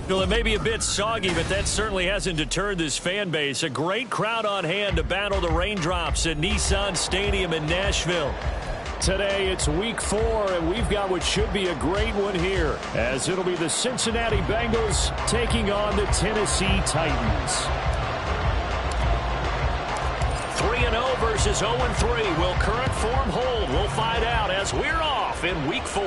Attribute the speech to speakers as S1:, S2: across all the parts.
S1: Well, it may be a bit soggy, but that certainly hasn't deterred this fan base. A great crowd on hand to battle the raindrops at Nissan Stadium in Nashville.
S2: Today, it's week 4, and we've got what should be a great one here, as it'll be the Cincinnati Bengals taking on the Tennessee Titans.
S1: 3-0 versus 0-3. Will current form hold? We'll find out as we're off in week 4.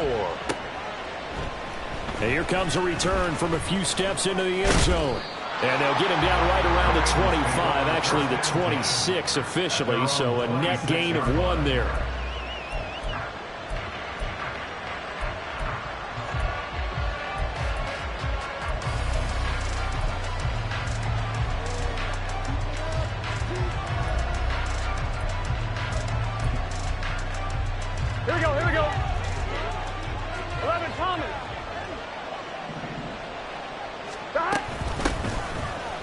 S2: And here comes a return from a few steps into the end zone. And they'll get him down right around the 25, actually the 26 officially, so a net gain of 1 there.
S3: Here we go. 11, Thomas.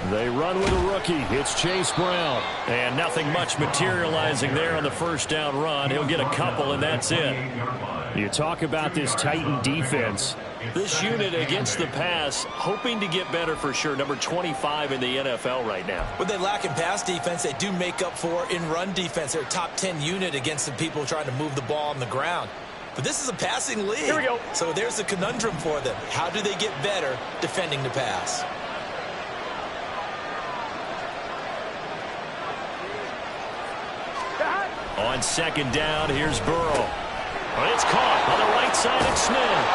S2: They run with a rookie. It's Chase Brown.
S1: And nothing much materializing there on the first down run. He'll get a couple, and that's it.
S2: You talk about this Titan defense.
S1: This unit against the pass, hoping to get better for sure. Number 25 in the NFL right now.
S4: What they lack in pass defense, they do make up for in run defense. They're a top 10 unit against the people trying to move the ball on the ground. But this is a passing league.
S3: Here we go.
S4: So there's a conundrum for them. How do they get better defending the pass?
S1: On second down, here's Burrow. But it's caught on the right side of Smith.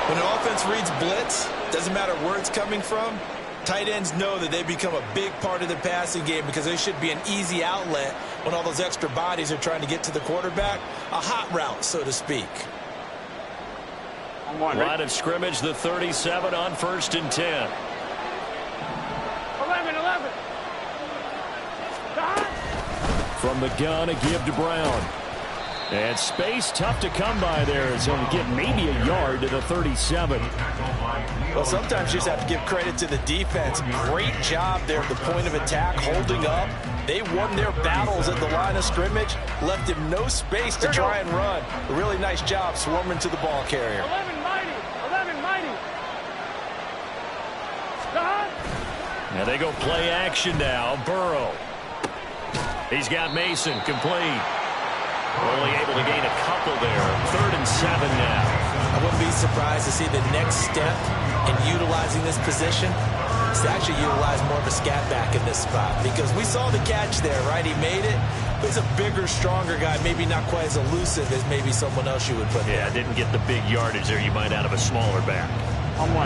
S4: When an offense reads blitz, doesn't matter where it's coming from, tight ends know that they become a big part of the passing game because they should be an easy outlet when all those extra bodies are trying to get to the quarterback. A hot route, so to speak.
S1: Line of scrimmage, the 37 on 1st and 10.
S3: 11.
S2: From the gun, a give to Brown. And space tough to come by there as he'll get maybe a yard to the 37.
S4: Well, sometimes you just have to give credit to the defense. Great job there at the point of attack, holding up. They won their battles at the line of scrimmage, left him no space to try and run. A really nice job swarming to the ball carrier.
S3: 11 mighty.
S1: Now they go play action now. Burrow. He's got Mason complete. Only able to gain a couple there. 3rd and 7 now.
S4: I wouldn't be surprised to see the next step in utilizing this position is to actually utilize more of a scat back in this spot. Because we saw the catch there, right? He made it. But he's a bigger, stronger guy. Maybe not quite as elusive as maybe someone else you would put there.
S1: Yeah, didn't get the big yardage there you might out of a smaller back.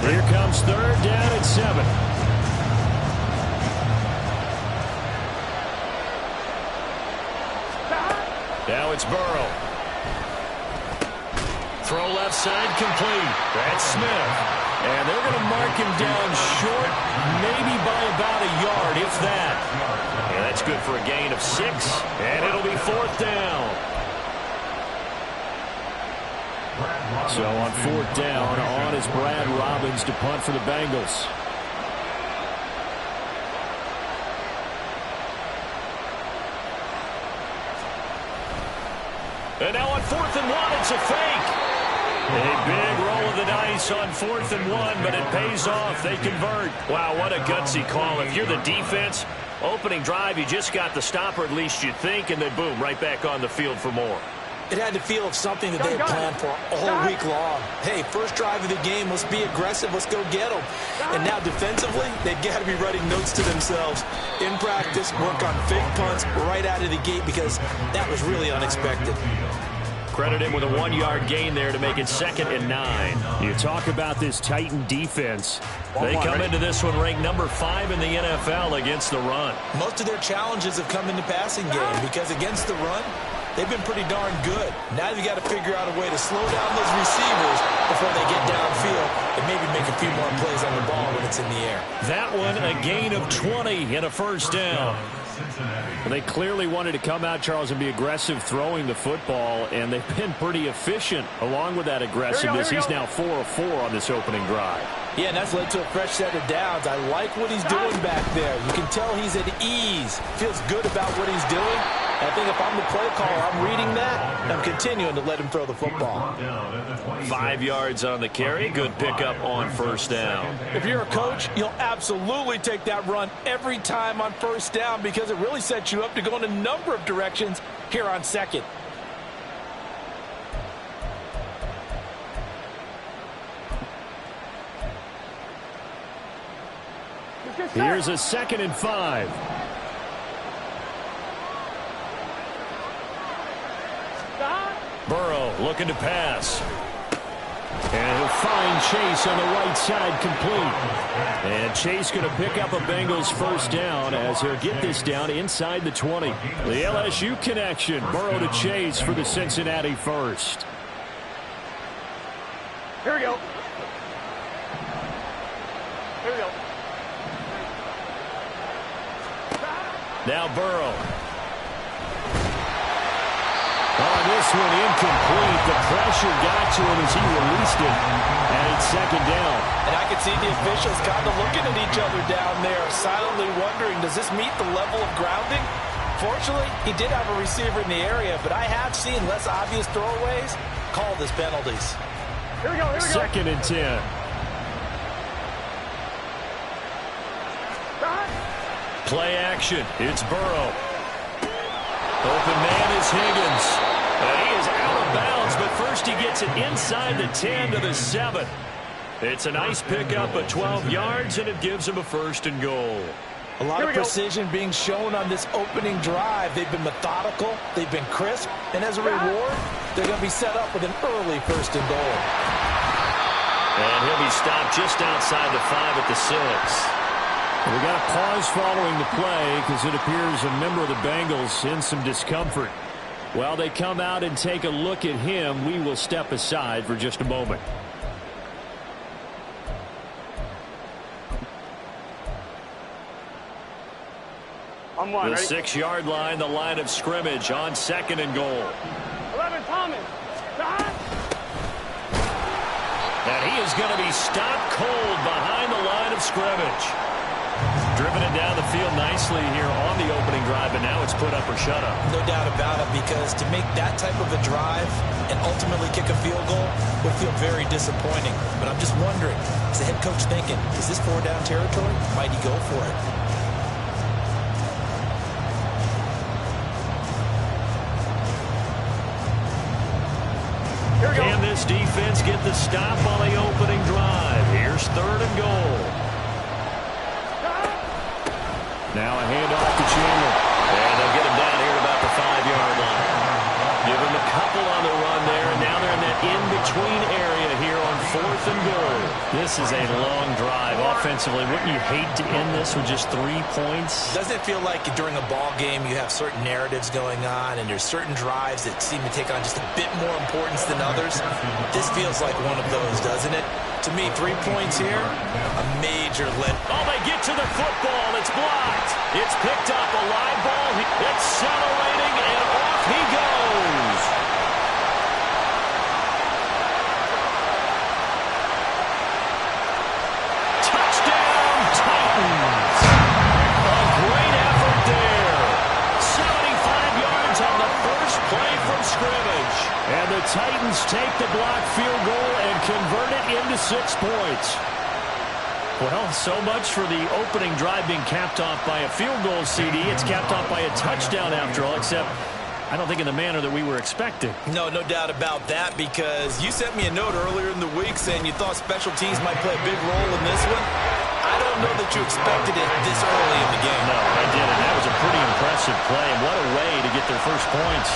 S2: Here comes 3rd down and 7.
S1: Now it's Burrow. Throw left side complete. That's Smith. And they're going to mark him down short, maybe by about a yard, if that. And that's good for a gain of 6. And it'll be 4th down.
S2: So on 4th down, on is Brad Robbins to punt for the Bengals.
S1: And now on 4th and 1, it's a fake. A big roll of the dice on 4th and 1, but it pays off. They convert. Wow, what a gutsy call. If you're the defense, opening drive, you just got the stopper, at least you think, and then boom, right back on the field for more.
S4: It had to feel of something that they had planned for all week long. Hey, first drive of the game, let's be aggressive, let's go get them. And now defensively, they've got to be writing notes to themselves. In practice, work on fake punts right out of the gate because that was really unexpected.
S1: Credit him with a 1-yard gain there to make it 2nd and 9.
S2: You talk about this Titan defense.
S1: They come into this one ranked number 5 in the NFL against the run.
S4: Most of their challenges have come in the passing game because against the run, they've been pretty darn good. Now they've got to figure out a way to slow down those receivers before they get downfield and maybe make a few more plays on the ball when it's in the air.
S1: That one, a gain of 20 and a 1st down.
S2: Well, they clearly wanted to come out, Charles, and be aggressive throwing the football, and they've been pretty efficient along with that aggressiveness. He's now 4 of 4 on this opening drive.
S4: Yeah, and that's led to a fresh set of downs. I like what he's doing back there. You can tell he's at ease, feels good about what he's doing, I think if I'm the play caller, I'm reading that, I'm continuing to let him throw the football.
S1: 5 yards on the carry. Good pickup on first down.
S4: If you're a coach, you'll absolutely take that run every time on first down because it really sets you up to go in a number of directions here on second.
S2: Here's a 2nd and 5.
S1: Burrow looking to pass.
S2: And he'll find Chase on the right side, complete. And Chase going to pick up a Bengals first down as he'll get this down inside the 20. The LSU connection, Burrow to Chase for the Cincinnati first.
S3: Here we go. Here we go.
S1: Now Burrow.
S2: On this one, incomplete. The pressure got to him as he released it. And it's 2nd down.
S4: And I can see the officials kind of looking at each other down there, silently wondering, does this meet the level of grounding? Fortunately, he did have a receiver in the area, but I have seen less obvious throwaways called as penalties.
S3: Here we go, here we go.
S2: 2nd and 10.
S1: Play action. It's Burrow. Open man is Higgins. And he is out of bounds, but first he gets it inside the 10 to the 7. It's a nice pickup of 12 yards, and it gives him a 1st and goal.
S4: A lot of precision being shown on this opening drive. They've been methodical, they've been crisp, and as a reward, they're going to be set up with an early 1st and goal.
S1: And he'll be stopped just outside the 5 at the 6.
S2: We got a pause following the play because it appears a member of the Bengals in some discomfort. While they come out and take a look at him, we will step aside for just a moment.
S3: On one,
S1: the
S3: ready?
S1: 6-yard line, the line of scrimmage on 2nd and goal.
S3: 11, Thomas.
S1: And he is going to be stopped cold behind the line of scrimmage. Driven it down the field nicely here on the opening drive, and now it's put up or shut up.
S4: No doubt about it, because to make that type of a drive and ultimately kick a field goal would feel very disappointing. But I'm just wondering, is the head coach thinking, is this 4-down territory? Might he go for it?
S1: Can this defense get the stop on the opening drive? Here's 3rd and goal.
S2: Now a handoff to Chandler.
S1: And they'll get him down here at about the 5-yard line. Give him a couple on the run there, and now they're in that in-between area here on 4th and goal.
S2: This is a long drive offensively. Wouldn't you hate to end this with just 3 points?
S4: Doesn't it feel like during a ball game you have certain narratives going on and there's certain drives that seem to take on just a bit more importance than others? This feels like one of those, doesn't it? To me, 3 points here, a major let.
S1: Oh, they get to the football. It's blocked. It's picked up. A live ball. It's accelerating, and off he goes. Touchdown, Titans. A great effort there. 75 yards on the first play from scrimmage.
S2: And the Titans take the blocked field goal and convert it into 6 points.
S1: Well, so much for the opening drive being capped off by a field goal, CD. It's capped off by a touchdown after all, except I don't think in the manner that we were expecting.
S4: No doubt about that, because you sent me a note earlier in the week saying you thought special teams might play a big role in this one. I don't know that you expected it this early in the game.
S1: No, I didn't. That was a pretty impressive play, and what a way to get their first points.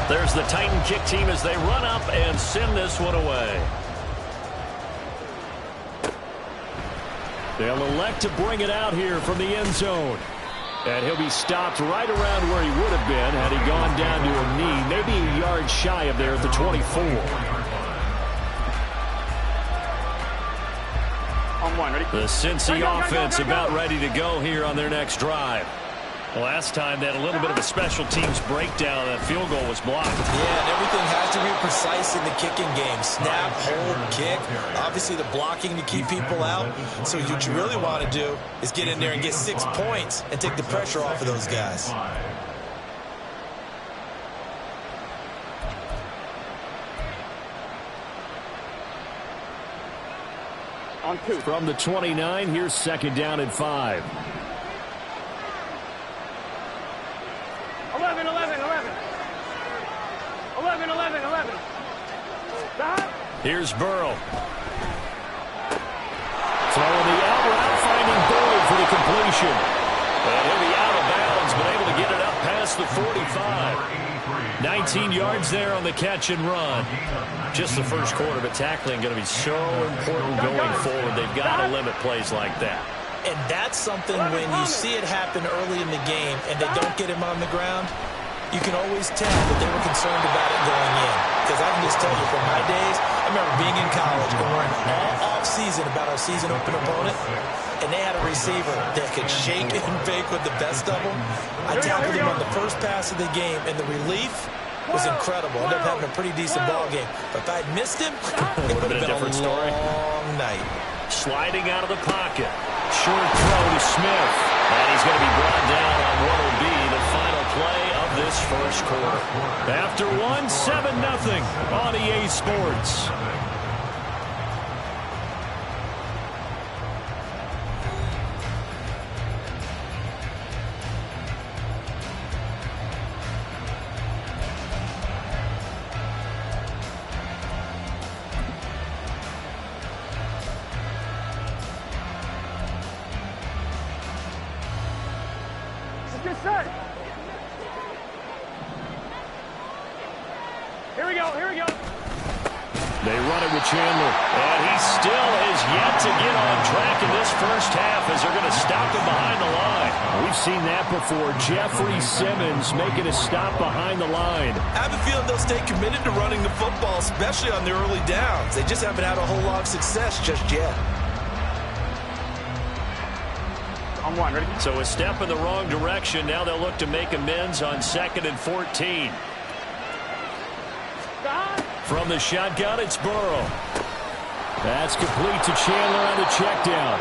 S1: There's the Titan kick team as they run up and send this one away.
S2: They'll elect to bring it out here from the end zone. And he'll be stopped right around where he would have been had he gone down to a knee, maybe a yard shy of there at the 24.
S3: On one, ready?
S1: The Cincy offense about ready to go here on their next drive. Last time they had a little bit of a special teams breakdown. That field goal was blocked.
S4: Yeah, and everything has to be precise in the kicking game. Snap, hold, kick. Obviously, the blocking to keep people out. So what you really want to do is get in there and get 6 points and take the pressure off of those guys.
S3: On 2.
S2: From the 29, here's second down and 5.
S3: 11, 11, 11. 11, 11, 11. Stop.
S2: Here's Burrow. Throwing the out route, finding Boyd for the completion. And he'll be out of bounds, but able to get it up past the 45. 19 yards there on the catch and run.
S1: Just the first quarter, but tackling going to be so important going forward. They've got to limit plays like that.
S4: And that's something when you see it happen early in the game and they don't get him on the ground, you can always tell that they were concerned about it going in. Because I can just tell you from my days, I remember being in college and worrying all off-season about our season open opponent, and they had a receiver that could shake and fake with the best of them. I tackled him on the first pass of the game, and the relief was incredible. I ended up having a pretty decent ball game. But if I had missed him, it would have been a
S1: different story.
S4: long night.
S1: Sliding out of the pocket. Short throw to Smith. And he's going to be brought down on what will be the final play of this first quarter.
S2: After 7-0 on EA Sports.
S3: Get set. Here we go, here we go.
S2: They run it with Chandler.
S1: And he still has yet to get on track in this first half as they're going to stop him behind the line.
S2: We've seen that before. Jeffrey Simmons making a stop behind the line.
S4: I have a feeling they'll stay committed to running the football, especially on the early downs. They just haven't had a whole lot of success just yet.
S3: On 1, ready?
S1: So a step in the wrong direction. Now they'll look to make amends on 2nd and 14.
S3: Stop.
S1: From the shotgun, it's Burrow.
S2: That's complete to Chandler on the check down.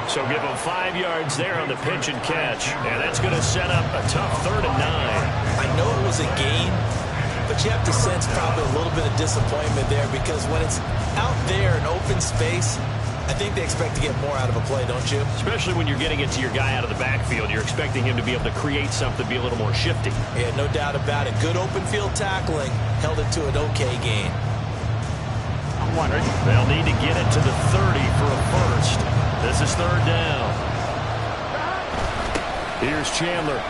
S1: So give him 5 yards there on the pitch and catch. And that's going to set up a tough 3rd and 9.
S4: I know it was a gain, but you have to sense probably a little bit of disappointment there because when it's out there in open space, I think they expect to get more out of a play, don't you?
S1: Especially when you're getting it to your guy out of the backfield. You're expecting him to be able to create something, be a little more shifty.
S4: Yeah, no doubt about it. Good open field tackling held it to an okay gain.
S3: On 1, ready?
S1: They'll need to get it to the 30 for a first. This is 3rd down.
S2: Here's Chandler.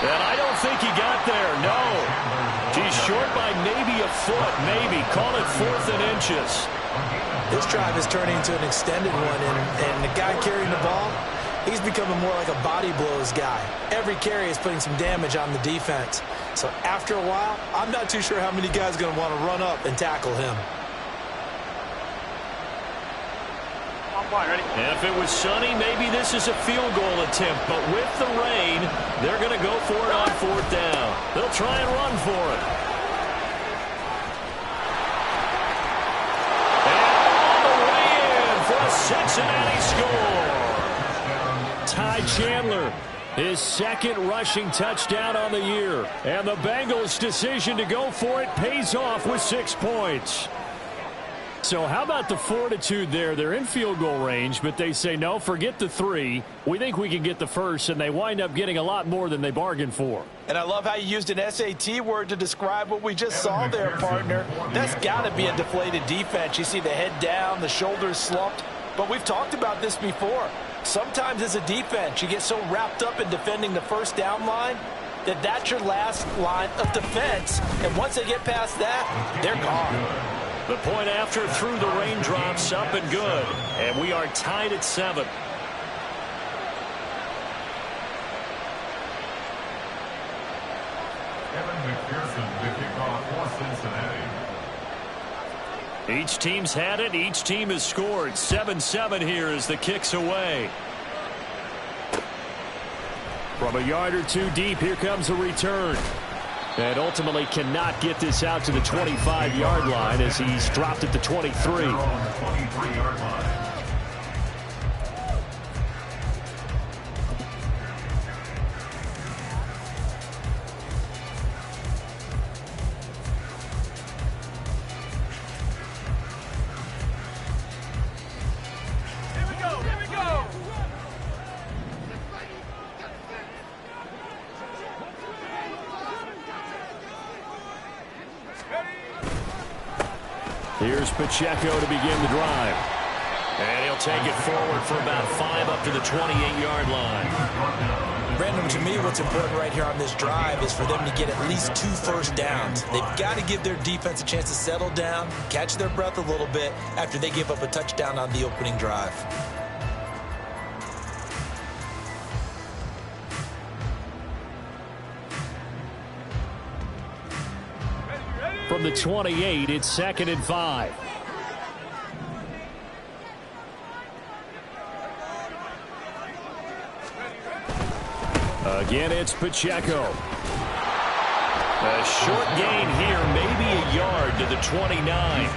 S1: And I don't think he got there, no. He's short by maybe a foot, maybe. Call it 4th and inches.
S4: This drive is turning into an extended one, and the guy carrying the ball, he's becoming more like a body blows guy. Every carry is putting some damage on the defense. So after a while, I'm not too sure how many guys are going to want to run up and tackle him.
S3: On 1, ready?
S1: And if it was sunny, maybe this is a field goal attempt. But with the rain, they're going to go for it on 4th down. They'll try and run for it. And all the way in for a Cincinnati score.
S2: Ty Chandler, his 2nd rushing touchdown on the year. And the Bengals' decision to go for it pays off with 6 points. So how about the fortitude there? They're in field goal range, but they say, no, forget the 3. We think we can get the first, and they wind up getting a lot more than they bargained for.
S4: And I love how you used an SAT word to describe what we just saw there, partner. That's got to be a deflated defense. You see the head down, the shoulders slumped. But we've talked about this before. Sometimes as a defense, you get so wrapped up in defending the first down line that that's your last line of defense. And once they get past that, they're gone.
S1: The point after through the raindrops, up and good. And we are tied at 7. Each team's had it. Each team has scored. 7-7 here as the kick's away.
S2: From a yard or two deep, here comes a return. And ultimately cannot get this out to the 25-yard line as he's dropped at the 23. Here's Pacheco to begin the drive.
S1: And he'll take it forward for about 5 up to the 28-yard line.
S4: Brandon, to me, what's important right here on this drive is for them to get at least 2 first downs. They've got to give their defense a chance to settle down, catch their breath a little bit after they give up a touchdown on the opening drive.
S2: From the 28, it's 2nd and 5. Again, it's Pacheco.
S1: A short gain here, maybe a yard to the 29.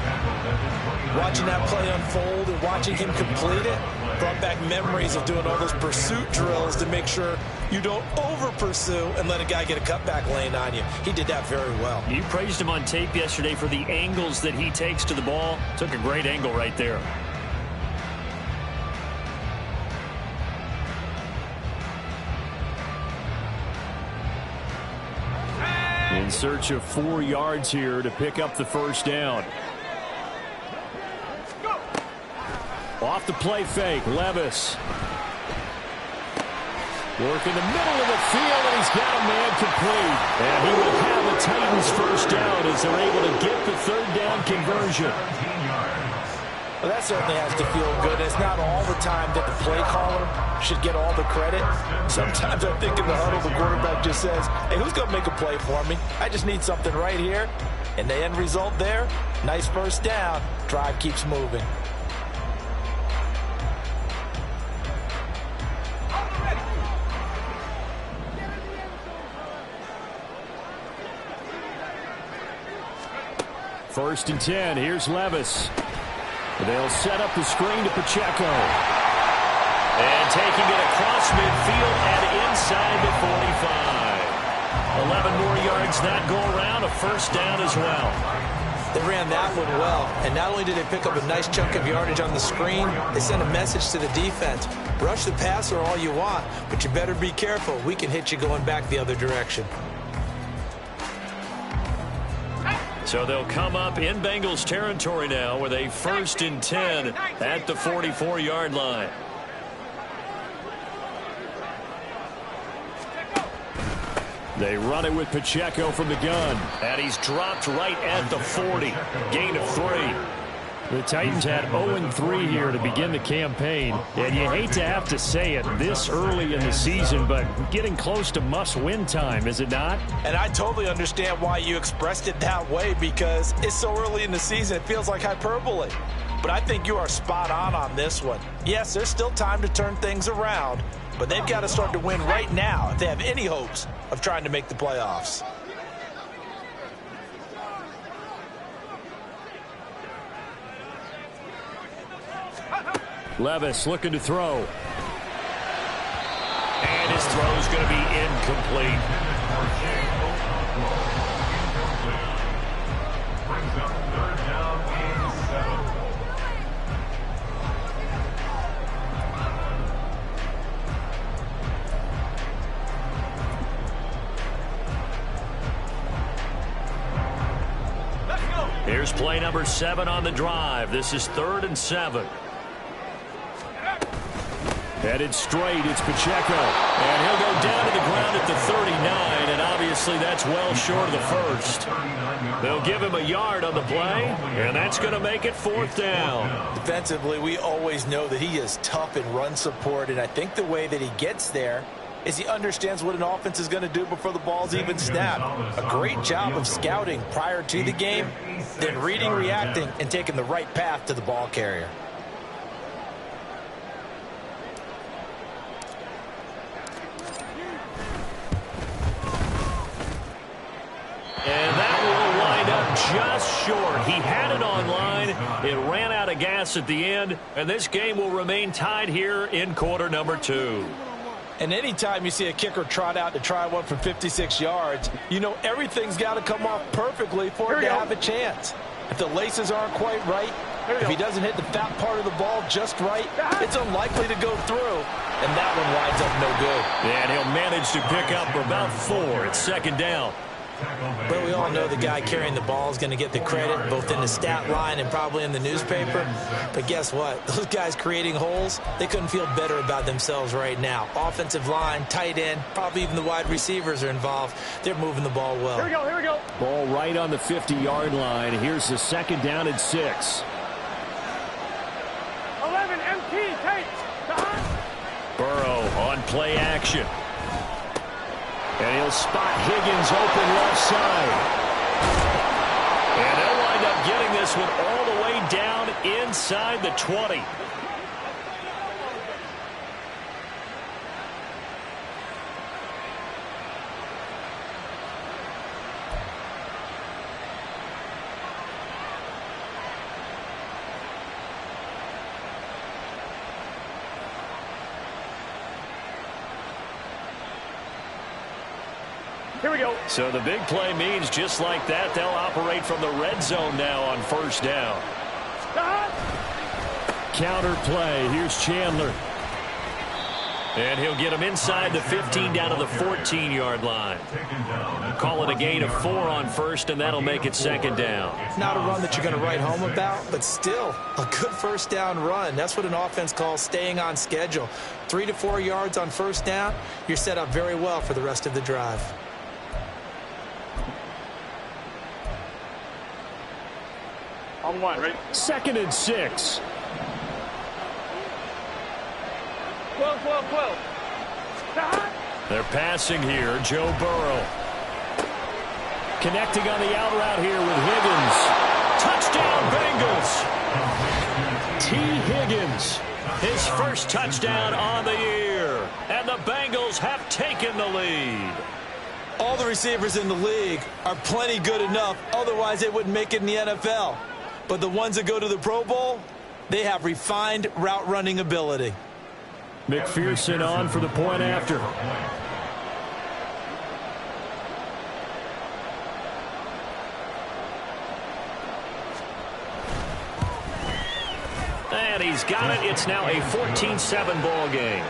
S4: Watching that play unfold and watching him complete it brought back memories of doing all those pursuit drills to make sure you don't over-pursue and let a guy get a cutback lane on you. He did that very well.
S1: You praised him on tape yesterday for the angles that he takes to the ball. Took a great angle right there.
S2: In search of 4 yards here to pick up the first down. Off the play fake, Levis. Work in the middle of the field, and he's got a man complete. And he will have the Titans first down as they're able to get the 3rd down conversion.
S4: Well, that certainly has to feel good. It's not all the time that the play caller should get all the credit. Sometimes I think in the huddle, the quarterback just says, hey, who's going to make a play for me? I just need something right here. And the end result there, nice first down. Drive keeps moving.
S2: First and 10, here's Levis. They'll set up the screen to Pacheco.
S1: And taking it across midfield and inside the 45. 11 more yards that go around, a first down as well.
S4: They ran that one well, and not only did they pick up a nice chunk of yardage on the screen, they sent a message to the defense. Rush the passer all you want, but you better be careful. We can hit you going back the other direction.
S1: So they'll come up in Bengals territory now with a 1st and 10 at the 44-yard line.
S2: They run it with Pacheco from the gun.
S1: And he's dropped right at the 40. Gain of 3.
S2: The Titans had 0-3 here to begin the campaign. And you hate to have to say it this early in the season, but getting close to must-win time, is it not?
S4: And I totally understand why you expressed it that way, because it's so early in the season, it feels like hyperbole. But I think you are spot on this one. Yes, there's still time to turn things around, but they've got to start to win right now if they have any hopes of trying to make the playoffs.
S2: Levis looking to throw.
S1: And his throw is going to be incomplete. Here's play number 7 on the drive. This is 3rd and 7.
S2: Headed straight, it's Pacheco.
S1: And he'll go down to the ground at the 39, and obviously that's well short of the first. They'll give him a yard on the play, and that's going to make it 4th down.
S4: Defensively, we always know that he is tough in run support, and I think the way that he gets there is he understands what an offense is going to do before the ball's even snapped. A great job of scouting prior to the game, then reading, reacting, and taking the right path to the ball carrier.
S1: short. He had it on line. It ran out of gas at the end, and this game will remain tied here in quarter number 2.
S4: And anytime you see a kicker trot out to try one from 56 yards, you know everything's got to come off perfectly for it to have a chance. If the laces aren't quite right, if he doesn't hit the fat part of the ball just right, it's unlikely to go through. And that one winds up no good.
S1: And he'll manage to pick up about 4. It's second down.
S4: But we all know the guy carrying the ball is going to get the credit, both in the stat line and probably in the newspaper. But guess what? Those guys creating holes, they couldn't feel better about themselves right now. Offensive line, tight end, probably even the wide receivers are involved. They're moving the ball well.
S3: Here we go, here we go.
S2: Ball right on the 50-yard line. Here's the second down and 6.
S3: 11, MT, take.
S1: Burrow on play action. And he'll spot Higgins open left side. And they'll wind up getting this one all the way down inside the 20.
S3: Here we go.
S1: So the big play means just like that, they'll operate from the red zone now on first down.
S2: Counter play. Here's Chandler.
S1: And he'll get him inside the 15 down to the 14-yard line. Call it a gain of 4 on first, and that'll make it second down.
S4: Not a run that you're going to write home about, but still a good first down run. That's what an offense calls staying on schedule. 3 to 4 yards on first down, you're set up very well for the rest of the drive.
S3: On 1, ready?
S2: Second and 6.
S3: 12, 12, 12.
S1: They're passing here. Joe Burrow. Connecting on the out route here with Higgins. Touchdown, Bengals. T. Higgins. His first touchdown on the year. And the Bengals have taken the lead.
S4: All the receivers in the league are plenty good enough. Otherwise, they wouldn't make it in the NFL. But the ones that go to the Pro Bowl, they have refined route running ability.
S2: McPherson on for the point after.
S1: And he's got it. It's now a 14-7 ball game.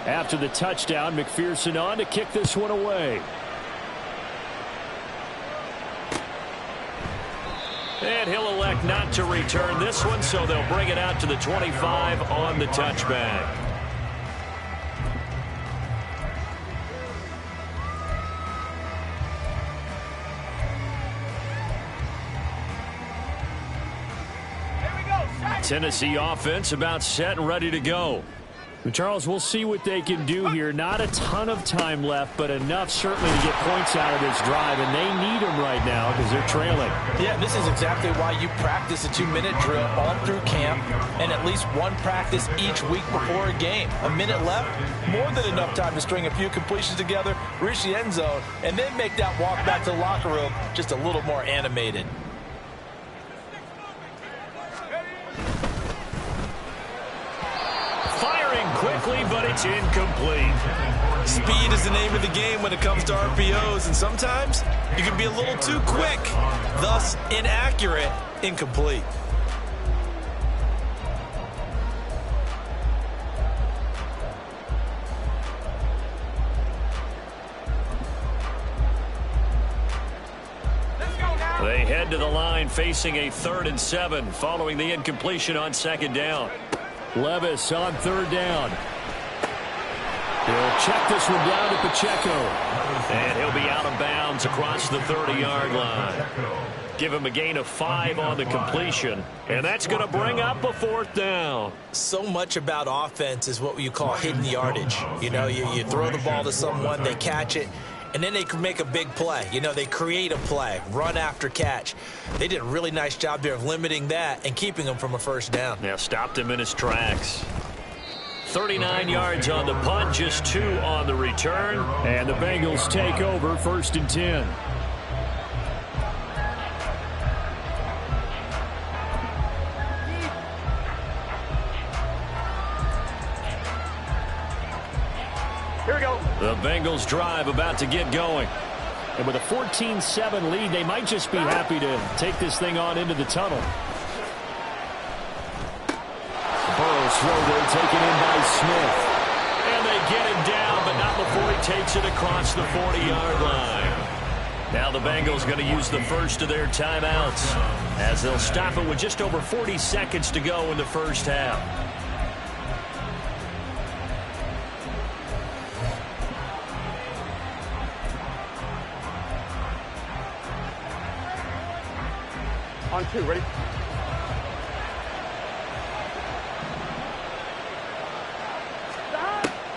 S2: After the touchdown, McPherson on to kick this one away.
S1: And he'll elect not to return this one, so they'll bring it out to the 25 on the touchback. Tennessee offense about set and ready to go.
S2: Charles, we'll see what they can do here. Not a ton of time left, but enough certainly to get points out of this drive, and they need them right now because they're trailing.
S4: Yeah, this is exactly why you practice a 2-minute drill all through camp and at least one practice each week before a game. A minute left, more than enough time to string a few completions together, reach the end zone, and then make that walk back to the locker room just a little more animated.
S1: Quickly, but it's incomplete.
S4: Speed is the name of the game when it comes to RPOs, and sometimes you can be a little too quick, thus inaccurate, incomplete.
S1: They head to the line facing a 3rd and 7 following the incompletion on second down.
S2: Levis on 3rd down. He'll check this one down to Pacheco.
S1: And he'll be out of bounds across the 30-yard line. Give him a gain of 5 on the completion. And that's going to bring up a 4th down.
S4: So much about offense is what you call hidden yardage. You know, you throw the ball to someone, they catch it, and then they can make a big play. You know, they create a play, run after catch. They did a really nice job there of limiting that and keeping him from a first down.
S1: Yeah, stopped him in his tracks. 39 yards on the punt, just 2 on the return.
S2: And the Bengals take over 1st and 10.
S3: Here we go.
S2: The Bengals drive about to get going. And with a 14-7 lead, they might just be happy to take this thing on into the tunnel. Burrow's throw there taken in by Smith.
S1: And they get him down, but not before he takes it across the 40-yard line. Now the Bengals going to use the first of their timeouts as they'll stop it with just over 40 seconds to go in the first half.
S3: On 2, ready?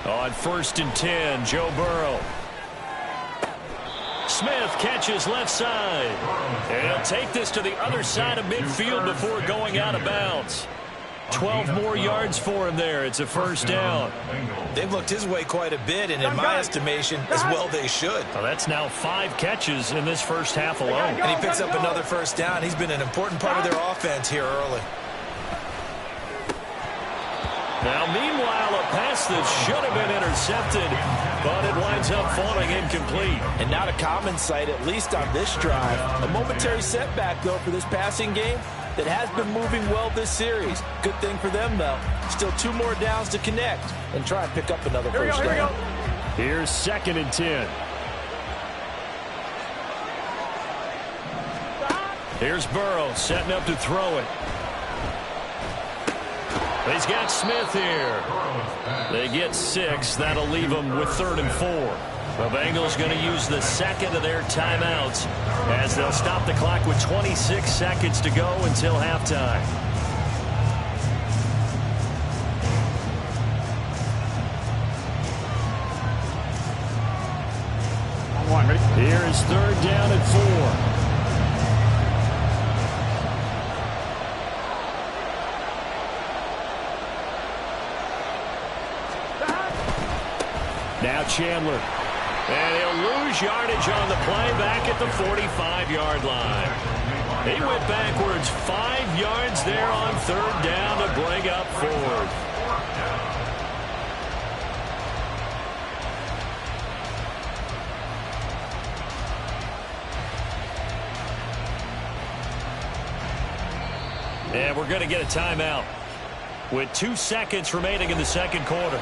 S1: On 1st and 10, Joe Burrow. Smith catches left side. And he'll take this to the other side of midfield before going out of bounds. 12 more yards for him there. It's a first down.
S4: They've looked his way quite a bit, and in my estimation, as well they should.
S1: Well, that's now 5 catches in this first half alone.
S4: And he picks up another first down. He's been an important part of their offense here early.
S1: Now, meanwhile, a pass that should have been intercepted, but it winds up falling incomplete.
S4: And not a common sight, at least on this drive. A momentary setback, though, for this passing game that has been moving well this series. Good thing for them, though. Still 2 more downs to connect and try and pick up another first down.
S2: Here's 2nd and 10.
S1: Here's Burrow setting up to throw it. He's got Smith here. They get 6. That'll leave them with 3rd and 4. The Bengals going to use the second of their timeouts as they'll stop the clock with 26 seconds to go until halftime.
S3: On 1, ready?
S2: Here is 3rd down and 4. Now Chandler.
S1: And he'll lose yardage on the play back at the 45-yard line. He went backwards 5 yards there on 3rd down to bring up 4th. And we're going to get a timeout with 2 seconds remaining in the second quarter.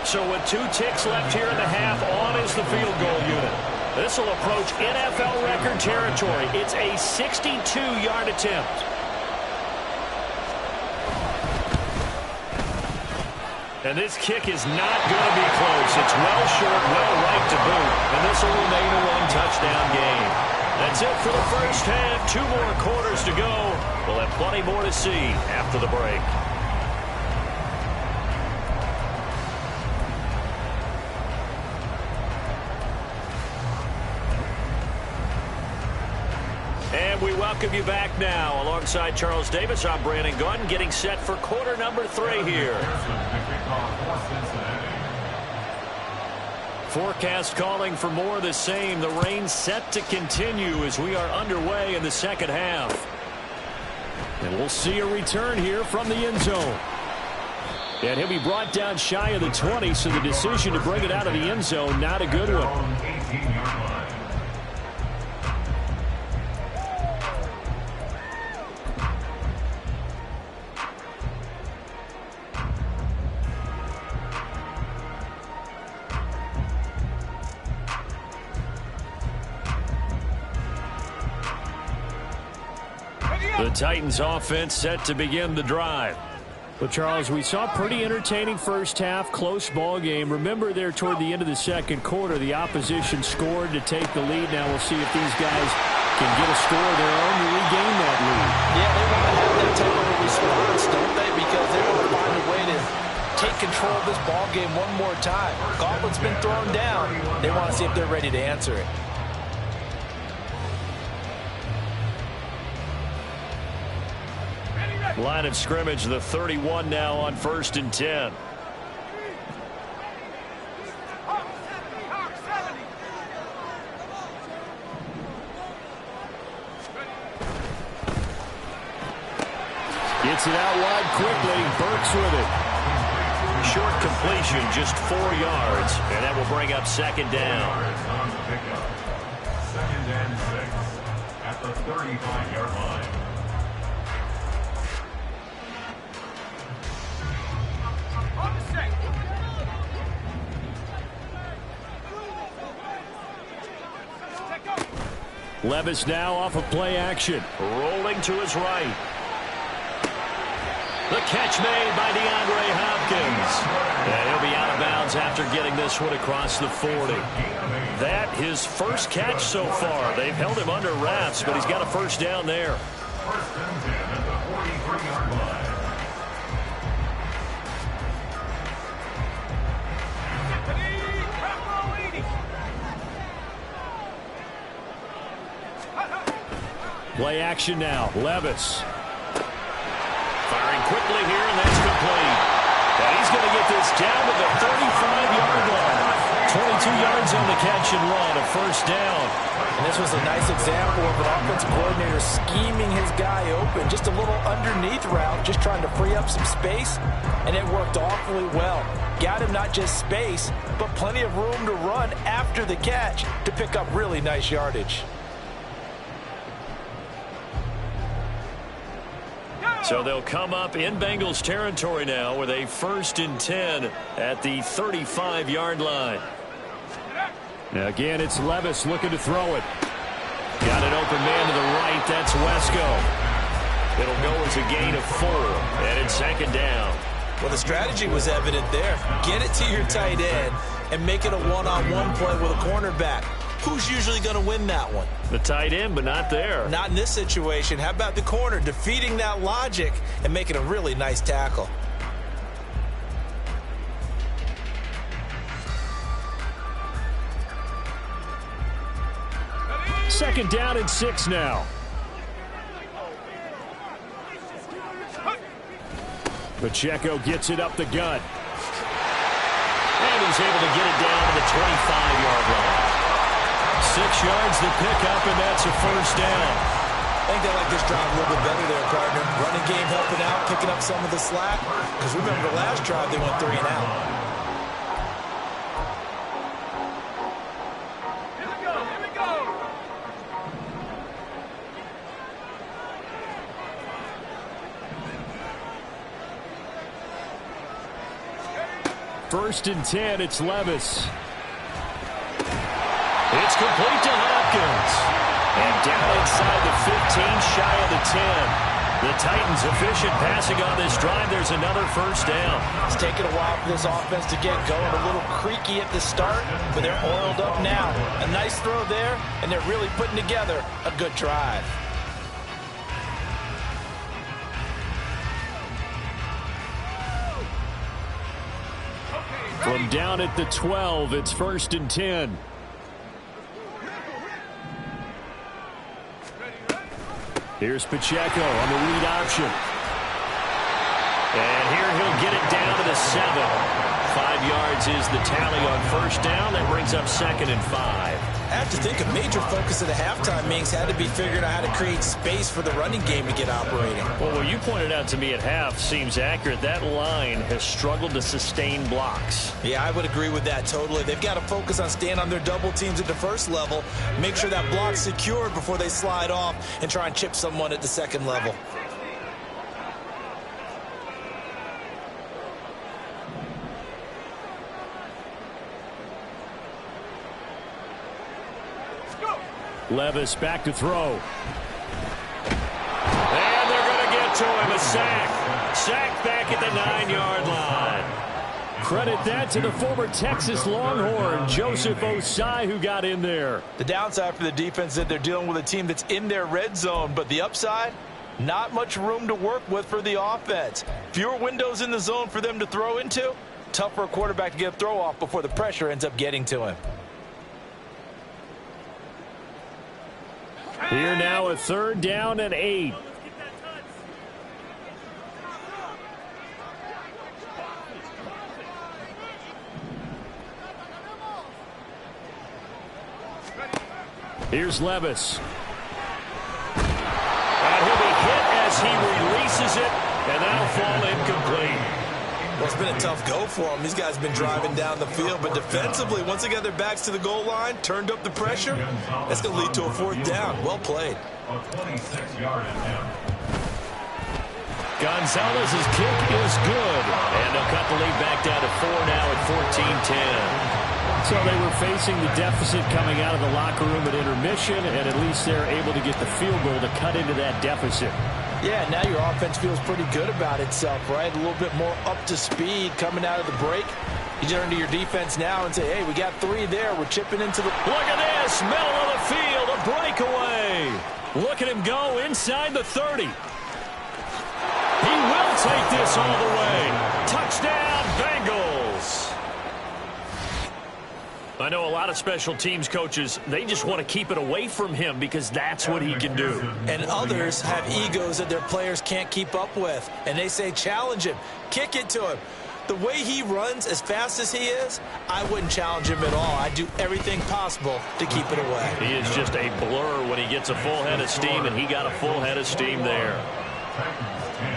S1: So with 2 ticks left here in the half, on is the field goal unit. This will approach NFL record territory. It's a 62-yard attempt. And this kick is not going to be close. It's well short, well right to boot. And this will remain a 1-touchdown game. That's it for the first half. 2 more quarters to go. We'll have plenty more to see after the break. And we welcome you back now. Alongside Charles Davis, I'm Brandon Gunn, getting set for quarter number 3 here. Forecast calling for more of the same. The rain set to continue as we are underway in the second half.
S2: And we'll see a return here from the end zone. And he'll be brought down shy of the 20, so the decision to bring it out of the end zone, not a good one.
S1: The Titans offense set to begin the drive.
S2: Well, Charles, we saw a pretty entertaining first half, close ball game. Remember there toward the end of the second quarter, the opposition scored to take the lead. Now we'll see if these guys can get a score of their own to regain that lead.
S4: Yeah, they want to have that type of a response, don't they? Because they want to find a way to take control of this ball game one more time. Gauntlet's been thrown down. They want to see if they're ready to answer it.
S1: Line of scrimmage, the 31 now on 1st and 10.
S2: Gets it out wide quickly. Burks with it.
S1: Short completion, just 4 yards, and that will bring up 2nd down.
S5: Second and 6 at the 35-yard line.
S2: Levis now off of play action.
S1: Rolling to his right. The catch made by DeAndre Hopkins. And he'll be out of bounds after getting this one across the 40. That his first catch so far. They've held him under wraps, but he's got a first down there.
S5: 1st and 10 at the 43-yard line.
S2: Play action now. Levis.
S1: Firing quickly here, and that's complete. And he's going to get this down to the 35-yard line. 22 yards on the catch and run, a first down.
S4: And this was a nice example of an offensive coordinator scheming his guy open. Just a little underneath route, just trying to free up some space, and it worked awfully well. Got him not just space, but plenty of room to run after the catch to pick up really nice yardage.
S1: So they'll come up in Bengals territory now with a 1st and 10 at the 35-yard line.
S2: Now again, it's Levis looking to throw it. Got an open man to the right. That's Wesco. It'll go as a gain of 4. And it's 2nd down.
S4: Well, the strategy was evident there. Get it to your tight end and make it a one-on-one play with a cornerback. Who's usually going to win that one?
S1: The tight end, but not there.
S4: Not in this situation. How about the corner defeating that logic and making a really nice tackle?
S2: Second down and 6 now. Pacheco gets it up the gut.
S1: And he's able to get it down to the 25-yard line. 6 yards to pick up, and that's a first down.
S4: I think they like this drive a little bit better there, partner. Running game helping out, picking up some of the slack. Because remember, the last drive, they went 3 and out.
S3: Here we go.
S2: 1st and 10, it's Levis.
S1: It's complete to Hopkins. And down inside the 15, shy of the 10. The Titans efficient passing on this drive. There's another first down.
S4: It's taken a while for this offense to get going. A little creaky at the start, but they're oiled up now. A nice throw there, and they're really putting together a good drive.
S2: From down at the 12, it's 1st and 10. Here's Pacheco on the read option.
S1: And here he'll get it down to the 7. 5 yards is the tally on first down. That brings up 2nd and 5.
S4: I have to think a major focus of the halftime meetings had to be figuring out how to create space for the running game to get operating.
S1: Well, what you pointed out to me at half seems accurate. That line has struggled to sustain blocks.
S4: Yeah, I would agree with that totally. They've got to focus on staying on their double teams at the first level, make sure that block's secured before they slide off and try and chip someone at the second level.
S2: Levis back to throw.
S1: And they're going to get to him. A sack. Sack back at the 9-yard line.
S2: Credit that to the former Texas Longhorn, Joseph Osai, who got in there.
S4: The downside for the defense is that they're dealing with a team that's in their red zone, but the upside, Not much room to work with for the offense. Fewer windows in the zone for them to throw into. Tough for a quarterback to get a throw off before the pressure ends up getting to him.
S2: Here now, a 3rd down and 8. Here's Levis.
S1: And he'll be hit as he releases it, and that'll fall incomplete.
S4: Well, it's been a tough go for him. These guys have been driving down the field, but defensively, once they got their backs to the goal line, turned up the pressure, that's going to lead to a 4th down. Well played.
S5: A 26-yard attempt.
S1: Gonzalez's kick is good, and they'll cut the lead back down to 4 now at 14-10.
S2: So they were facing the deficit coming out of the locker room at intermission, and at least they're able to get the field goal to cut into that deficit.
S4: Yeah, now your offense feels pretty good about itself, right? A little bit more up to speed coming out of the break. You turn to your defense now and say, hey, we got 3 there. We're chipping into the...
S1: Look at this, middle of the field, a breakaway. Look at him go inside the 30. He will take this all the way. Touchdown, Bengals. I know a lot of special teams coaches, they just want to keep it away from him because that's what he can do.
S4: And others have egos that their players can't keep up with. And they say, challenge him, kick it to him. The way he runs as fast as he is, I wouldn't challenge him at all. I'd do everything possible to keep it away.
S1: He is just a blur when he gets a full head of steam, and he got a full head of steam there.
S5: Titans 10.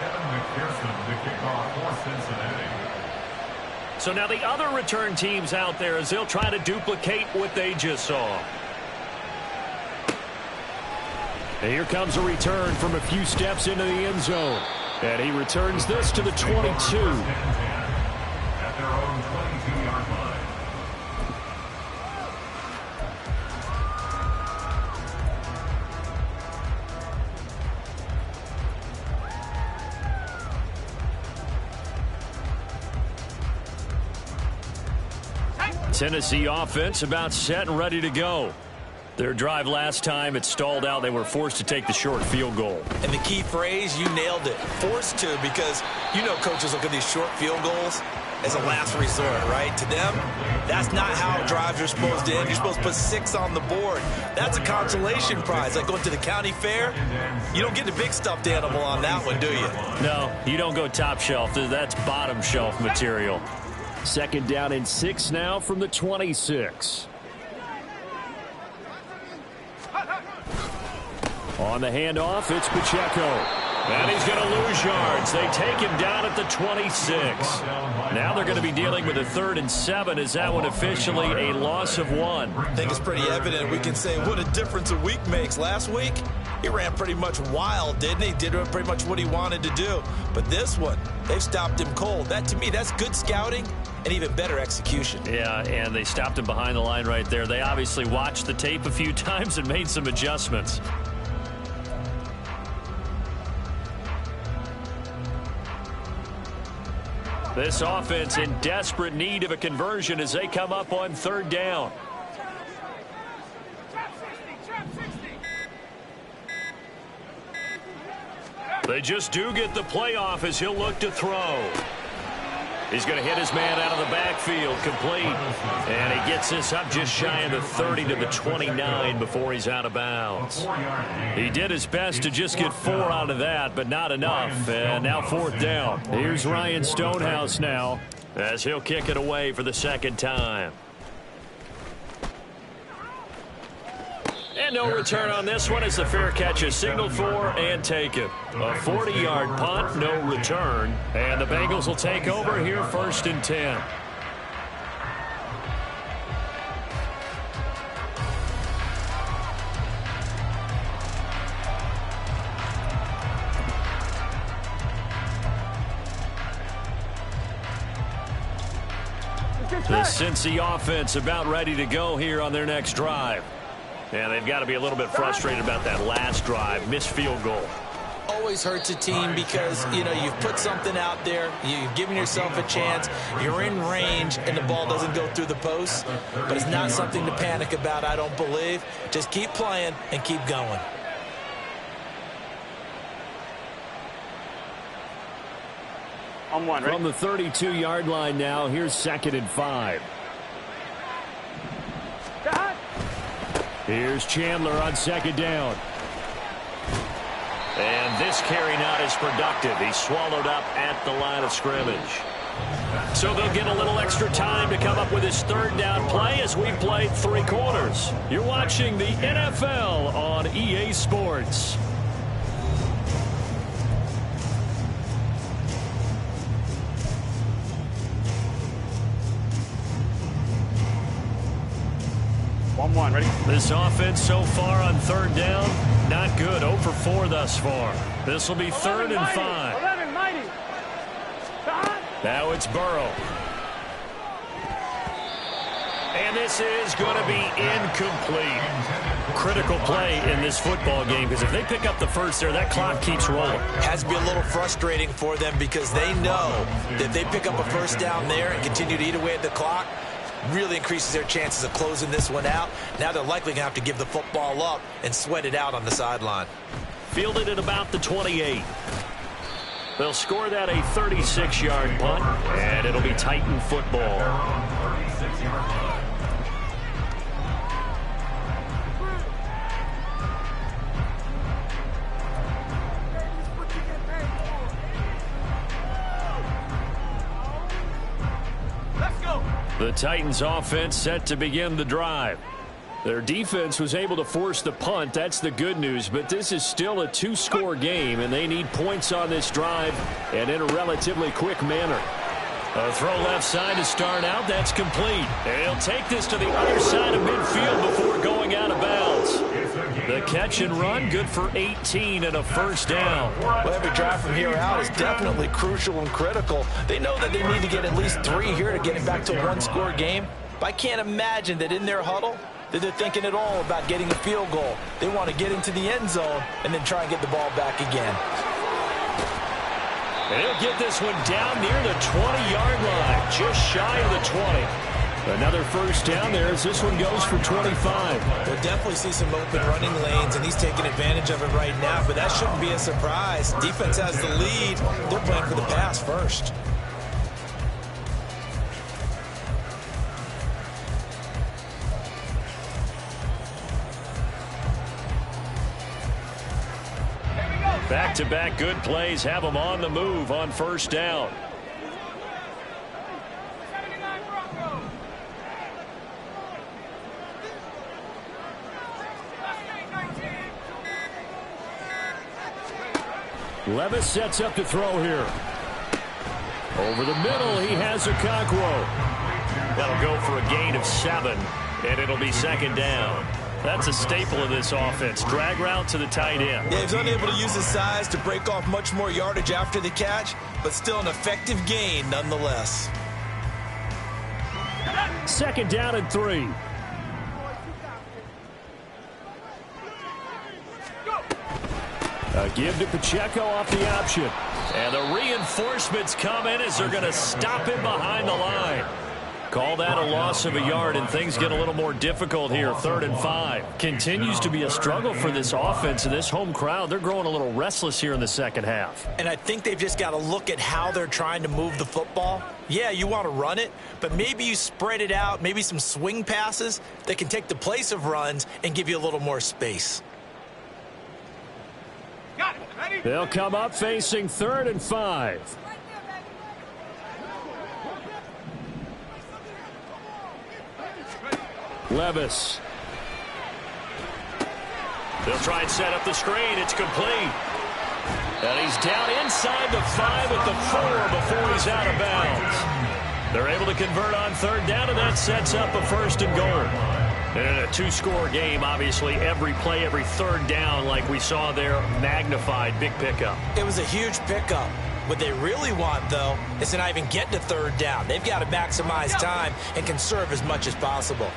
S5: Kevin McPherson, the kickoff for Cincinnati.
S1: So now the other return teams out there as they'll try to duplicate what they just saw.
S2: And here comes a return from a few steps into the end zone. And he returns this to the 22.
S5: At their own 22-yard line.
S1: Tennessee offense about set and ready to go. Their drive last time, it stalled out. They were forced to take the short field goal.
S4: And the key phrase, you nailed it. Forced to, because you know coaches look at these short field goals as a last resort, right? To them, that's not how drives are supposed to end. You're supposed to put 6 on the board. That's a consolation prize. Like going to the county fair, you don't get the big stuffed animal on that one, do you?
S1: No, you don't go top shelf. That's bottom shelf material.
S2: 2nd down and 6 now from the 26. On the handoff, it's Pacheco.
S1: And he's going to lose yards. They take him down at the 26. Now they're going to be dealing with a 3rd and 7. Is that one officially a loss of 1?
S4: I think it's pretty evident. We can say what a difference a week makes. Last week, he ran pretty much wild, didn't he? Did pretty much what he wanted to do. But this one, they've stopped him cold. That, to me, that's good scouting and even better execution.
S1: Yeah, and they stopped him behind the line right there. They obviously watched the tape a few times and made some adjustments. This offense in desperate need of a conversion as they come up on 3rd down. They just do get the playoff as he'll look to throw. He's going to hit his man out of the backfield, complete. And he gets this up just shy of the 30 to the 29 before he's out of bounds. He did his best to just get 4 out of that, but not enough. And now 4th down.
S2: Here's Ryan Stonehouse now,
S1: as he'll kick it away for the 2nd time. And no return on this one as the fair catch is signaled for and taken. A 40-yard punt, no return. And the Bengals will take over here 1st and 10. The Cincy offense about ready to go here on their next drive. And they've got to be a little bit frustrated about that last drive, missed field goal.
S4: Always hurts a team because, you know, you've put something out there, you've given yourself a chance, you're in range, and the ball doesn't go through the post. But it's not something to panic about, I don't believe. Just keep playing and keep going.
S3: On one, ready?
S2: From the 32-yard line now, here's 2nd and 5. Here's Chandler on 2nd down.
S1: And this carry not as productive. He's swallowed up at the line of scrimmage. So they'll get a little extra time to come up with his 3rd down play as we played 3 quarters. You're watching the NFL on EA Sports.
S3: One, ready?
S1: This offense so far on 3rd down, not good. 0 for 4 thus far. This will be 3rd and 5.
S3: 11, mighty.
S1: Now it's Burrow. And this is going to be incomplete. Critical play in this football game, because if they pick up the first there, that clock keeps rolling.
S4: Has to be a little frustrating for them because they know that if they pick up a 1st down there and continue to eat away at the clock, really increases their chances of closing this one out. Now they're likely going to have to give the football up and sweat it out on the sideline.
S1: Fielded at about the 28. They'll score that a 36-yard punt, and it'll be Titan football. The Titans offense set to begin the drive. Their defense was able to force the punt. That's the good news, but this is still a 2-score game, and they need points on this drive and in a relatively quick manner. A throw left side to start out. That's complete. And he'll take this to the other side of midfield before going out of bounds. The catch and run, good for 18 and a 1st down.
S4: Well, every drive from here out is definitely crucial and critical. They know that they need to get at least 3 here to get it back to a 1-score game. But I can't imagine that in their huddle that they're thinking at all about getting a field goal. They want to get into the end zone and then try and get the ball back again.
S1: And he'll get this one down near the 20-yard line, just shy of the 20. Another 1st down there as this one goes for 25.
S4: We'll definitely see some open running lanes, and he's taking advantage of it right now, but that shouldn't be a surprise. Defense has the lead. They're playing for the pass first.
S1: Back-to-back good plays have them on the move on 1st down.
S2: Levis sets up to throw here. Over the middle, he has Okonkwo.
S1: That'll go for a gain of 7, and it'll be 2nd down. That's a staple of this offense. Drag route to the tight end.
S4: Yeah, he's unable to use his size to break off much more yardage after the catch, but still an effective gain nonetheless.
S2: 2nd down and 3. A give to Pacheco off the option.
S1: And the reinforcements come in as they're going to stop him behind the line. Call that a loss of a yard, and things get a little more difficult here. 3rd and 5. Continues to be a struggle for this offense and this home crowd. They're growing a little restless here in the 2nd half.
S4: And I think they've just got to look at how they're trying to move the football. Yeah, you want to run it, but maybe you spread it out, maybe some swing passes that can take the place of runs and give you a little more space.
S3: Got it. Ready?
S2: They'll come up facing 3rd and 5. Levis.
S1: They'll try and set up the screen. It's complete. And he's down inside the 5 at the 4 before he's out of bounds. They're able to convert on 3rd down, and that sets up a 1st and goal. And in a 2-score game, obviously, every play, every 3rd down, like we saw there, magnified, big pickup.
S4: It was a huge pickup. What they really want, though, is to not even get to 3rd down. They've got to maximize time and conserve as much as possible.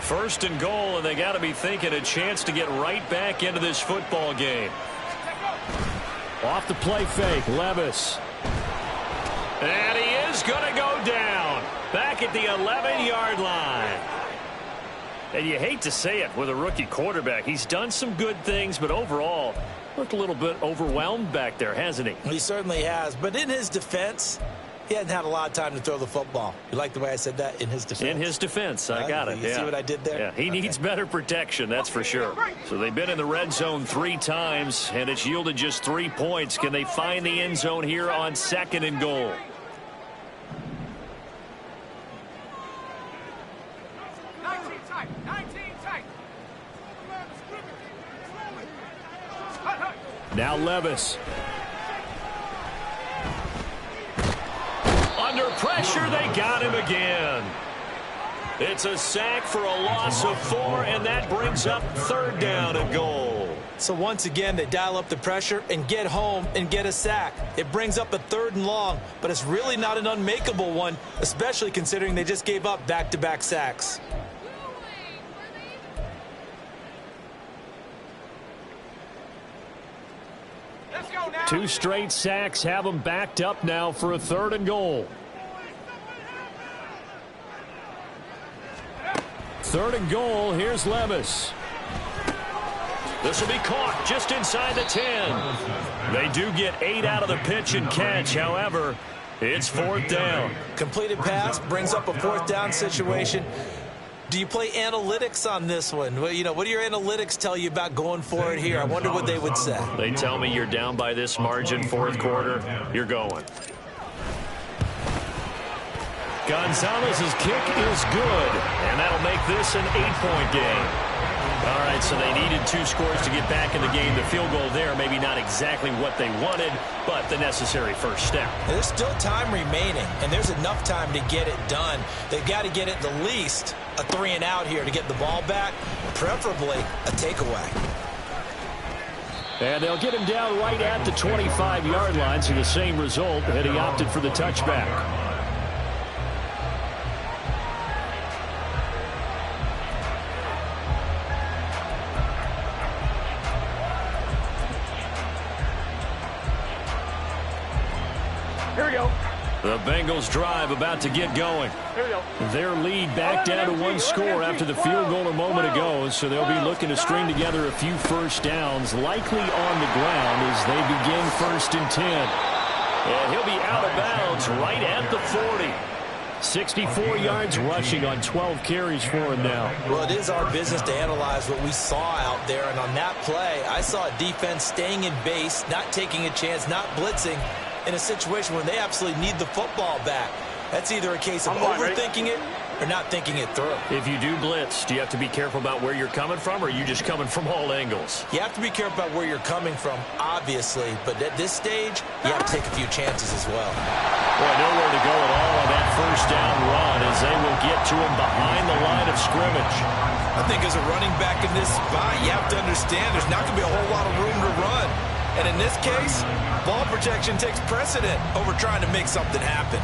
S1: 1st and goal, and they got to be thinking a chance to get right back into this football game.
S2: Off the play fake, Levis.
S1: And he is going to go down back at the 11-yard line. And you hate to say it with a rookie quarterback. He's done some good things, but overall looked a little bit overwhelmed back there, hasn't he?
S4: He certainly has. But in his defense, He hadn't had a lot of time to throw the football. You like the way I said that? In his defense?
S2: In his defense. I got it.
S4: You see what I did there?
S2: Yeah, he needs better protection, that's for sure. So they've been in the red zone 3 times, and it's yielded just 3 points. Can they find the end zone here on 2nd and goal? Now Levis. Under pressure, they got him again. It's a sack for a loss of 4, and that brings up 3rd down and goal.
S4: So once again, they dial up the pressure and get home and get a sack. It brings up a 3rd and long, but it's really not an unmakeable one, especially considering they just gave up back-to-back sacks.
S3: Let's go now.
S2: 2 straight sacks have them backed up now for a 3rd and goal. 3rd and goal. Here's Levis. This will be caught just inside the 10. They do get 8 out of the pitch and catch. However, it's 4th down.
S4: Completed pass brings up a 4th down situation. Do you play analytics on this one? Well, you know, what do your analytics tell you about going for it here? I wonder what they would say.
S2: They tell me you're down by this margin, 4th quarter. You're going. Gonzalez's kick is good, and that'll make this an 8-point game. All right, so they needed 2 scores to get back in the game. The field goal there, maybe not exactly what they wanted, but the necessary first step.
S4: And there's still time remaining, and there's enough time to get it done. They've got to get at the least a 3 and out here to get the ball back, preferably a takeaway.
S2: And they'll get him down right at the 25-yard line, so the same result, and he opted for the touchback.
S3: Here we go.
S2: The Bengals drive about to get going.
S3: Here we go.
S2: Their lead back down to 1 score after the field goal a moment ago, so they'll be looking to string together a few first downs, likely on the ground as they begin 1st and 10. And he'll be out of bounds right at the 40. 64 yards rushing on 12 carries for him now.
S4: Well, it is our business to analyze what we saw out there, and on that play, I saw a defense staying in base, not taking a chance, not blitzing, in a situation where they absolutely need the football back. That's either a case of overthinking it or not thinking it through.
S2: If you do blitz, do you have to be careful about where you're coming from, or are you just coming from all angles?
S4: You have to be careful about where you're coming from, obviously, but at this stage, you have to take a few chances as well.
S2: Boy, nowhere to go at all on that first down run as they will get to him behind the line of scrimmage.
S4: I think as a running back in this spot, you have to understand there's not going to be a whole lot of room to run. And in this case, ball protection takes precedent over trying to make something happen.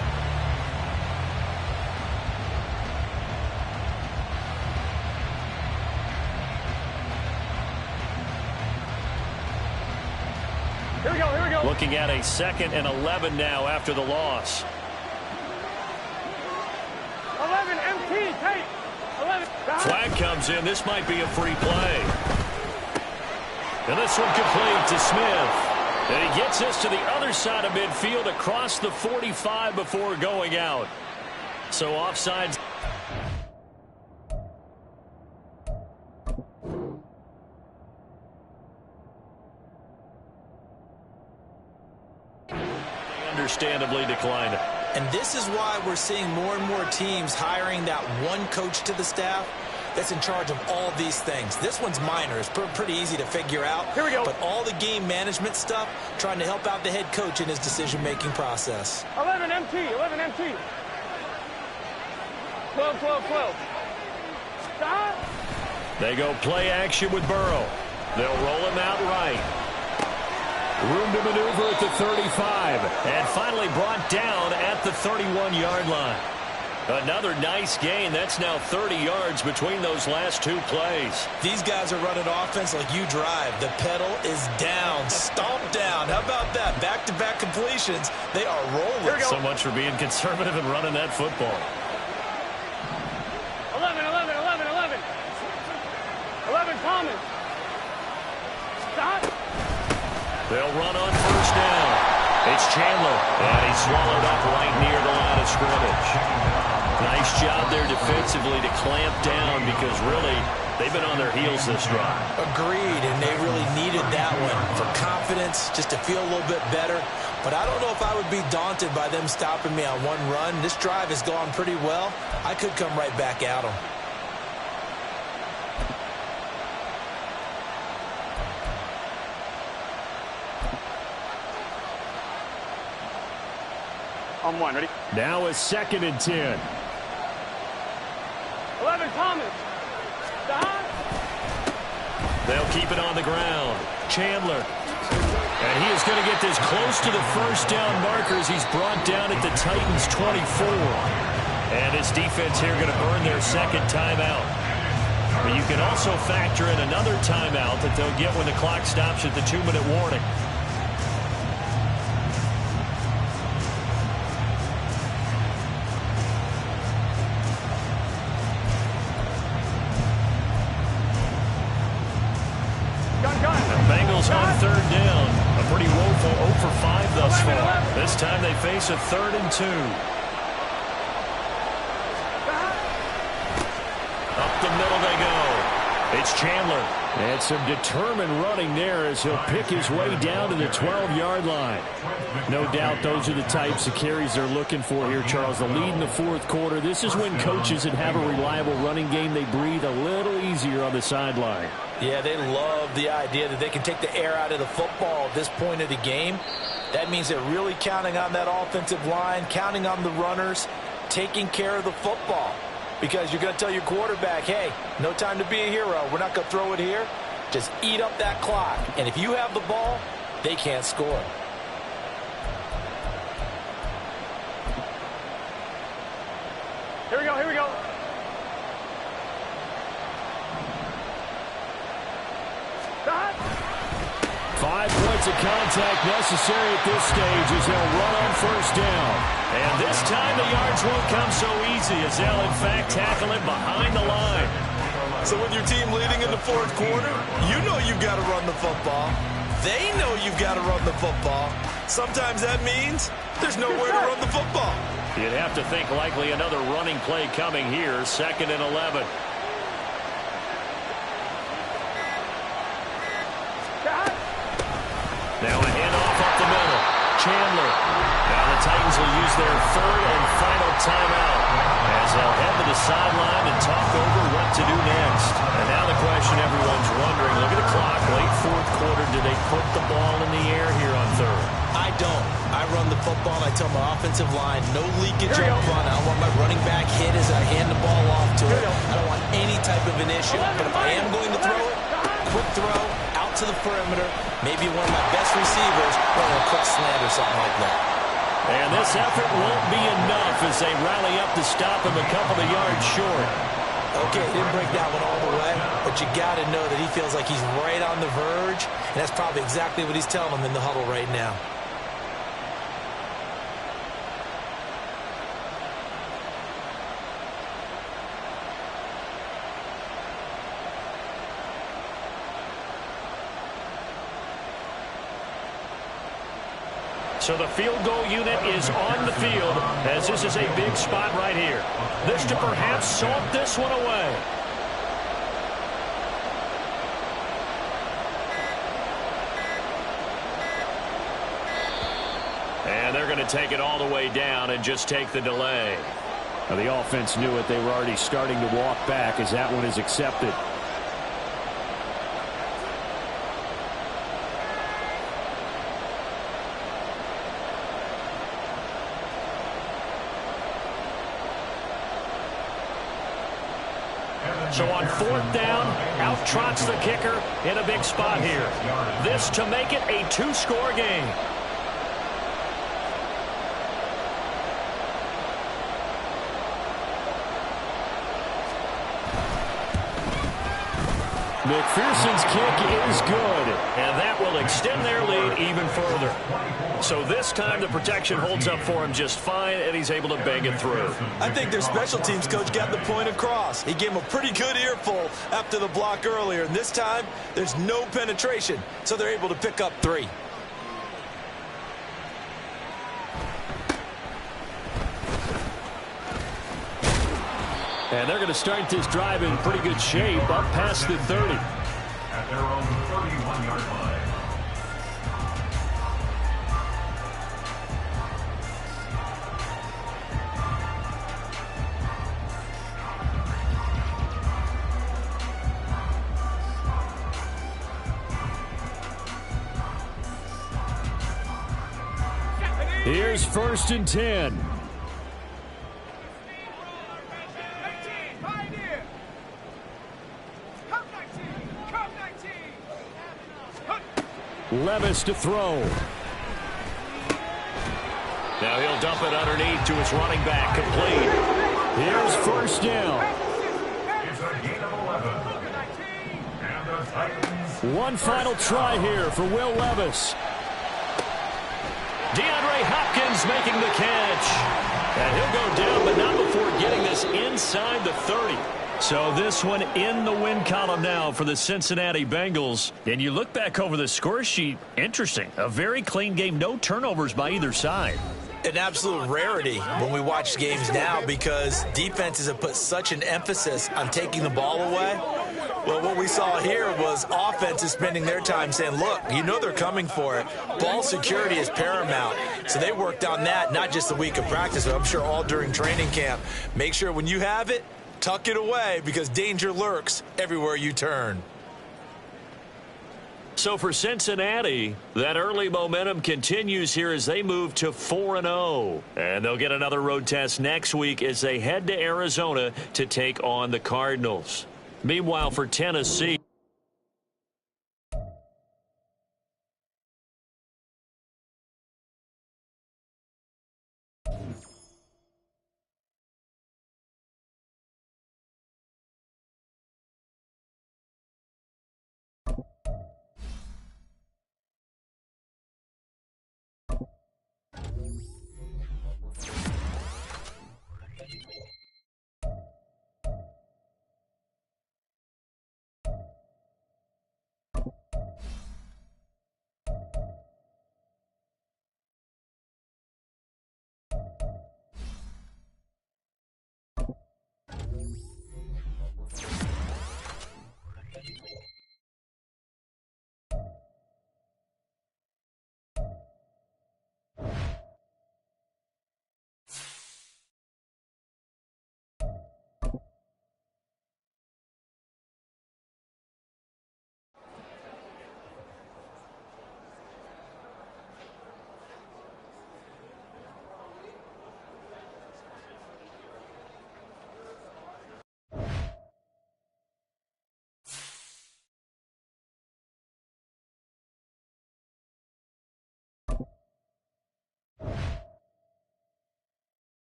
S3: Here we go. Here we go.
S2: Looking at a 2nd and 11 now after the loss.
S3: 11 MT. Take. 11.
S2: Flag comes in. This might be a free play. And this one complete to Smith. And he gets us to the other side of midfield across the 45 before going out. So offsides. Understandably declined.
S4: And this is why we're seeing more and more teams hiring that one coach to the staff that's in charge of all these things. This one's minor. It's pretty easy to figure out.
S3: Here we go.
S4: But all the game management stuff, trying to help out the head coach in his decision-making process.
S3: 11 MT. 11 MT. 12, 12, 12. Stop.
S2: They go play action with Burrow. They'll roll him out right. Room to maneuver at the 35. And finally brought down at the 31-yard line. Another nice gain. That's now 30 yards between those last 2 plays.
S4: These guys are running offense like you drive. The pedal is down. Stomp down. How about that? Back-to-back completions. They are rolling.
S2: So much for being conservative and running that football.
S3: 11, 11, 11, 11. 11 common. Stop.
S2: They'll run on first down. It
S1: It's Chandler, and he's swallowed up right near the line of scrimmage. Nice job there defensively to clamp down because really they've been on their heels this drive.
S4: Agreed, and they really needed that one for confidence, just to feel a little bit better. But I don't know if I would be daunted by them stopping me on one run. This drive has gone pretty well. I could come right back at them.
S3: On one, ready?
S2: Now a 2nd and 10.
S3: 11, Thomas. Stop.
S1: They'll keep it on the ground. Chandler. And he is going to get this close to the first down markers. He's brought down at the Titans' 24. And his defense here going to earn their 2nd timeout. But you can also factor in another timeout that they'll get when the clock stops at the 2-minute warning. Bengals on 3rd down. A pretty woeful 0 for 5 thus far. This time they face a 3rd and 2. Up the middle they go. It's Chandler.
S2: And some determined running there as he'll pick his way down to the 12-yard line. No doubt those are the types of carries they're looking for here, Charles. The lead in the 4th quarter. This is when coaches that have a reliable running game, they breathe a little easier on the sideline.
S4: Yeah, they love the idea that they can take the air out of the football at this point of the game. That means they're really counting on that offensive line, counting on the runners, taking care of the football. Because you're going to tell your quarterback, hey, no time to be a hero. We're not going to throw it here. Just eat up that clock. And if you have the ball, they can't score.
S3: Here we go, here we go. Stop.
S2: 5 points of contact necessary at this stage as they'll run on 1st down.
S1: And this time the yards won't come so easy as they'll in fact tackle it behind the line.
S4: So with your team leading in the 4th quarter, you know you've got to run the football. They know you've got to run the football. Sometimes that means there's nowhere to run the football.
S1: You'd have to think likely another running play coming here, 2nd and 11. Now a handoff up the middle. Chandler. Now the Titans will use their 3rd and final timeout as they'll head to the sideline and talk over what to do next. And now the question everyone's wondering, look at the clock, late 4th quarter, do they put the ball in the air here on 3rd?
S4: I don't. I run the football and I tell my offensive line, no leakage up front. I don't want my running back hit as I hand the ball off to it. I don't want any type of an issue. But if I am going to throw it, quick throw, out to the perimeter, maybe one of my best receivers running a quick slant or something like that.
S1: And this effort won't be enough as they rally up to stop him a couple of yards short.
S4: Okay, didn't break that one all the way, but you got to know that he feels like he's right on the verge, and that's probably exactly what he's telling them in the huddle right now.
S1: So the field goal unit is on the field as this is a big spot right here. This to perhaps salt this one away. And they're going to take it all the way down and just take the delay.
S2: Now, the offense knew it. They were already starting to walk back as that one is accepted.
S1: So on 4th down, out trots the kicker in a big spot here. This to make it a 2-score game.
S2: McPherson's kick is good.
S1: And that will extend their lead even further. So this time the protection holds up for him just fine, and he's able to bang it through.
S4: I think their special teams coach got the point across. He gave him a pretty good earful after the block earlier, and this time there's no penetration, so they're able to pick up 3.
S2: And they're going to start this drive in pretty good shape, up past the 30.
S5: At their own 31-yard line.
S2: Here's 1st and 10. Levis to throw.
S1: Now he'll dump it underneath to his running back, complete.
S2: Here's 1st down.
S5: It's a gain of 11. And the Titans.
S2: One final try here for Will Levis.
S1: DeAndre Hopkins making the catch. And he'll go down, but not before getting this inside the 30. So this one in the win column now for the Cincinnati Bengals. And you look back over the score sheet, interesting. A very clean game, no turnovers by either side.
S4: An absolute rarity when we watch games now because defenses have put such an emphasis on taking the ball away. Well, what we saw here was offenses spending their time saying, look, you know they're coming for it. Ball security is paramount. So they worked on that, not just the week of practice, but I'm sure all during training camp. Make sure when you have it, tuck it away because danger lurks everywhere you turn.
S1: So for Cincinnati, that early momentum continues here as they move to 4-0. And they'll get another road test next week as they head to Arizona to take on the Cardinals. Meanwhile, for Tennessee,